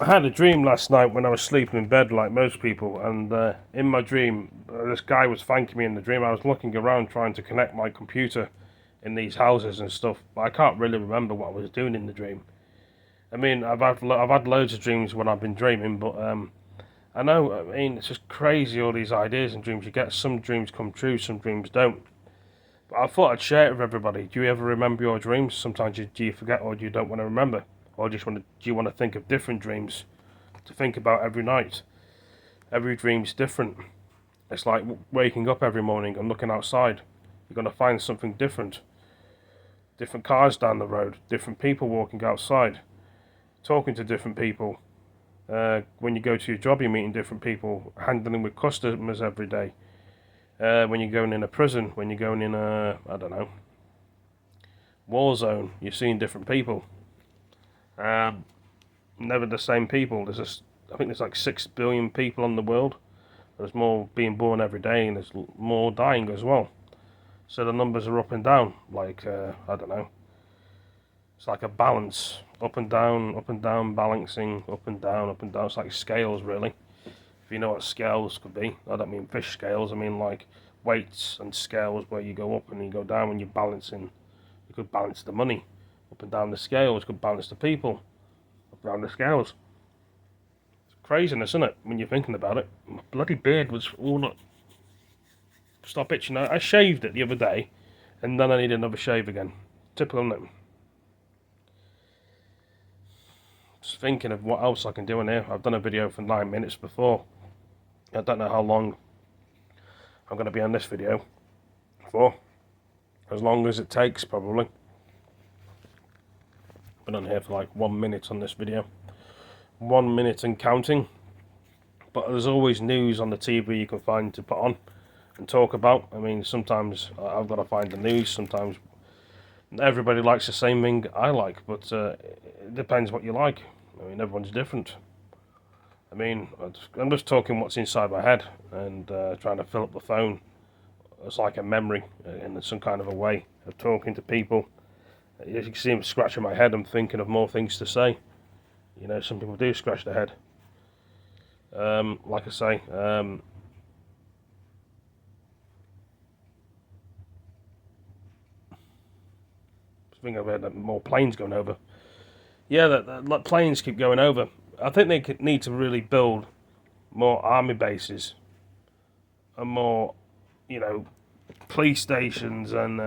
I had a dream last night when I was sleeping in bed, like most people, and in my dream, this guy was thanking me in the dream. I was looking around trying to connect my computer in these houses and stuff, but I can't really remember what I was doing in the dream. I mean, I've had loads of dreams when I've been dreaming, but I know. I mean, it's just crazy all these ideas and dreams you get. Some dreams come true, some dreams don't. But I thought I'd share it with everybody. Do you ever remember your dreams? Sometimes do you forget, or do you don't want to remember, or do you want to think of different dreams to think about every night? Every dream's different. It's like waking up every morning and looking outside. You're going to find something different. Different cars down the road, different people walking outside, talking to different people. When you go to your job, you're meeting different people, handling with customers every day. When you're going in a prison, when you're going in a, I don't know, war zone, you're seeing different people. Never the same people. I think there's like 6 billion people on the world. There's more being born every day, and there's more dying as well. So the numbers are up and down. Like I don't know. It's like a balance, up and down, balancing, up and down, up and down. It's like scales, really. If you know what scales could be, I don't mean fish scales. I mean like weights and scales where you go up and you go down when you're balancing. You could balance the money up and down the scales. You could balance the people up and down the scales. Craziness, isn't it, when you're thinking about it? My bloody beard was all not... Stop itching. I shaved it the other day, and then I need another shave again. Typical, isn't it? Just thinking of what else I can do in here. I've done a video for 9 minutes before. I don't know how long I'm going to be on this video for. As long as it takes, probably. Been on here for like 1 minute on this video. 1 minute and counting. But there's always news on the TV you can find to put on and talk about. I mean, sometimes I've got to find the news. Sometimes everybody likes the same thing I like, but it depends what you like. I mean, everyone's different. I mean, I'm just talking what's inside my head and trying to fill up the phone. It's like a memory in some kind of a way of talking to people. As you can see, I'm scratching my head. I'm thinking of more things to say. You know, some people do scratch their head. Like I say, I think I've heard that more planes going over. Yeah, that planes keep going over. I think they need to really build more army bases and more, you know, police stations and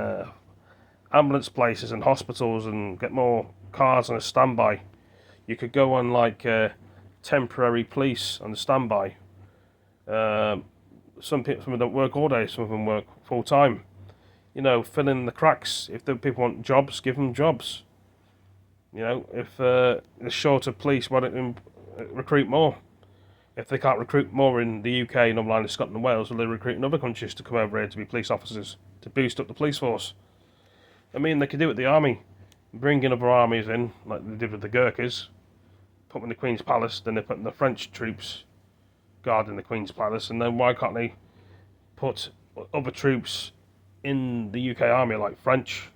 ambulance places and hospitals, and get more cars on a standby. You could go on like temporary police on the standby. Some of them don't work all day, some of them work full time. You know, fill in the cracks. If the people want jobs, give them jobs. You know, if they're short of police, why don't they recruit more? If they can't recruit more in the UK, Northern Ireland, Scotland and Wales, will they recruit in other countries to come over here to be police officers, to boost up the police force? I mean, they could do it with the army. Bring in other armies in, like they did with the Gurkhas. Put them in the Queen's Palace, then they put in the French troops guarding the Queen's Palace, and then why can't they put other troops in the UK army, like French?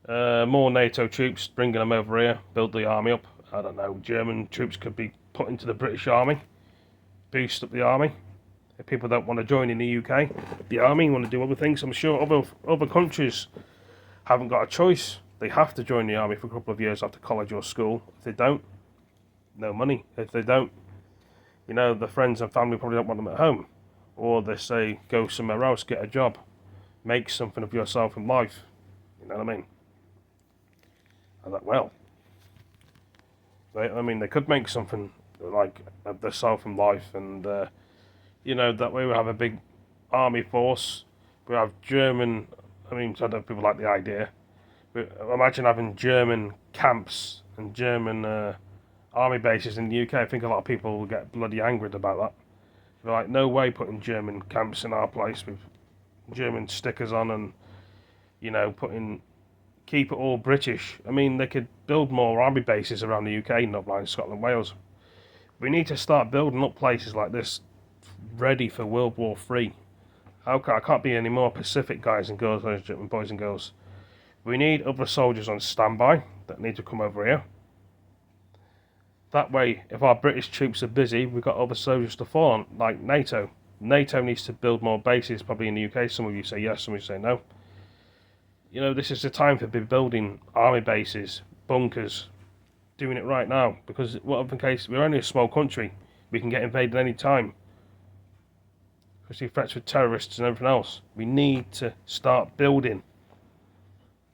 More NATO troops, bringing them over here, build the army up. I don't know, German troops could be put into the British army, boost up the army. If people don't want to join in the UK, the army want to do other things. I'm sure other countries haven't got a choice. They have to join the army for a couple of years after college or school. If they don't, no money. If they don't, you know, the friends and family probably don't want them at home. Or they say, go somewhere else, get a job, make something of yourself in life. You know what I mean? I thought, well, they could make something like of themselves in life, and you know, that way we have a big army force. We have German. I mean, I don't know if people like the idea. But imagine having German camps and German army bases in the UK. I think a lot of people will get bloody angry about that. They're like, no way putting German camps in our place with German stickers on, and, you know, keep it all British. I mean, they could build more army bases around the UK, not like Scotland, Wales. We need to start building up places like this ready for World War III. I can't be any more Pacific, guys and girls, ladies and gentlemen, boys and girls. We need other soldiers on standby that need to come over here. That way, if our British troops are busy, we've got other soldiers to fall on, like NATO. NATO needs to build more bases, probably in the UK. Some of you say yes, some of you say no. You know, this is the time for building army bases, bunkers, doing it right now. Because what in case we're only a small country, we can get invaded any time. Especially threats with terrorists and everything else. We need to start building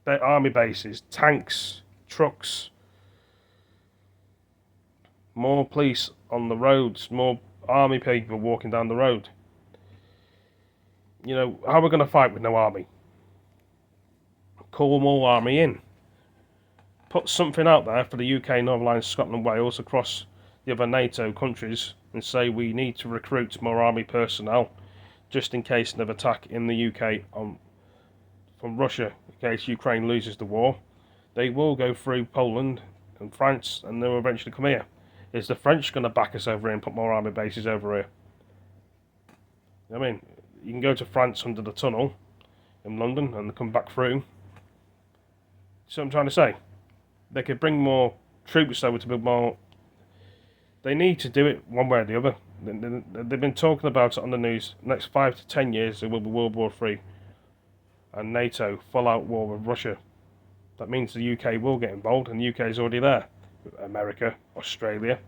army bases, tanks, trucks, more police on the roads, more army people walking down the road. You know, how are we going to fight with no army? Call more army in. Put something out there for the UK, Northern Ireland, Scotland, Wales, across the other NATO countries, and say we need to recruit more army personnel, just in case of an attack in the UK from Russia, in case Ukraine loses the war. They will go through Poland and France, and they'll eventually come here. Is the French going to back us over here and put more army bases over here? I mean, you can go to France under the tunnel in London and come back through. So I'm trying to say, they could bring more troops over to build more. They need to do it one way or the other. They've been talking about it on the news. Next 5 to 10 years, there will be World War III and NATO full-out war with Russia. That means the UK will get involved, and the UK is already there. America, Australia.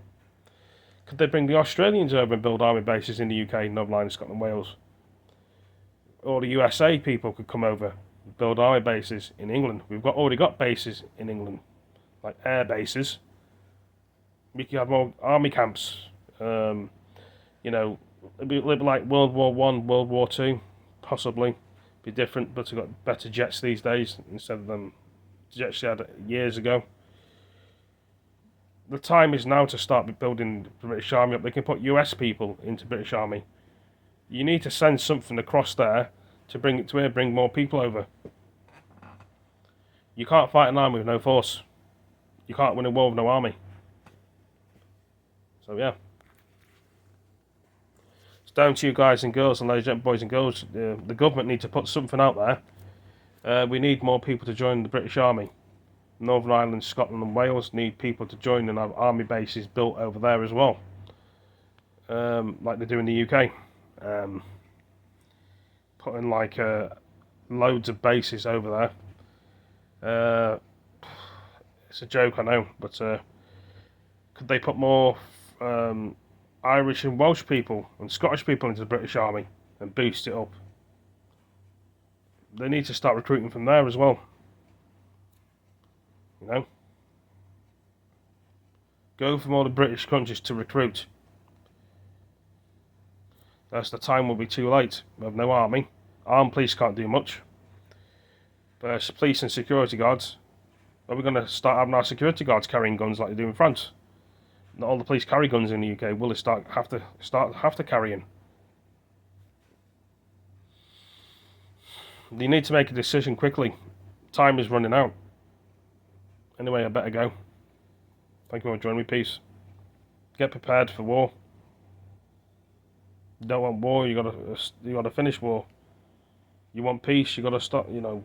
Could they bring the Australians over and build army bases in the UK, Northern Ireland, Scotland, Wales? Or the USA people could come over and build army bases in England. We've already got bases in England, like air bases. We could have more army camps. You know, it'd be a little bit like World War One, World War Two, possibly. Be different, but we've got better jets these days instead of them jets you had years ago. The time is now to start building the British Army up. They can put US people into British Army. You need to send something across there to bring it to here, bring more people over. You can't fight an army with no force. You can't win a war with no army. So yeah. It's down to you guys and girls, and ladies and gentlemen, boys and girls. The government need to put something out there. We need more people to join the British Army. Northern Ireland, Scotland and Wales need people to join and have army bases built over there as well. Like they do in the UK. Putting like loads of bases over there. It's a joke, I know, but could they put more Irish and Welsh people and Scottish people into the British Army and boost it up? They need to start recruiting from there as well. You know, go from all the British countries to recruit. That's the time will be too late. We have no army. Armed police can't do much. But as police and security guards, are we going to start having our security guards carrying guns like they do in France? Not all the police carry guns in the UK. Will they have to carrying? You need to make a decision quickly. Time is running out. Anyway, I better go. Thank you for joining me. Peace. Get prepared for war. You don't want war, you gotta finish war. You want peace, you gotta stop. You know,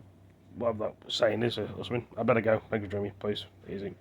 whatever that saying is, husband. I better go. Thank you for joining me. Please, easy.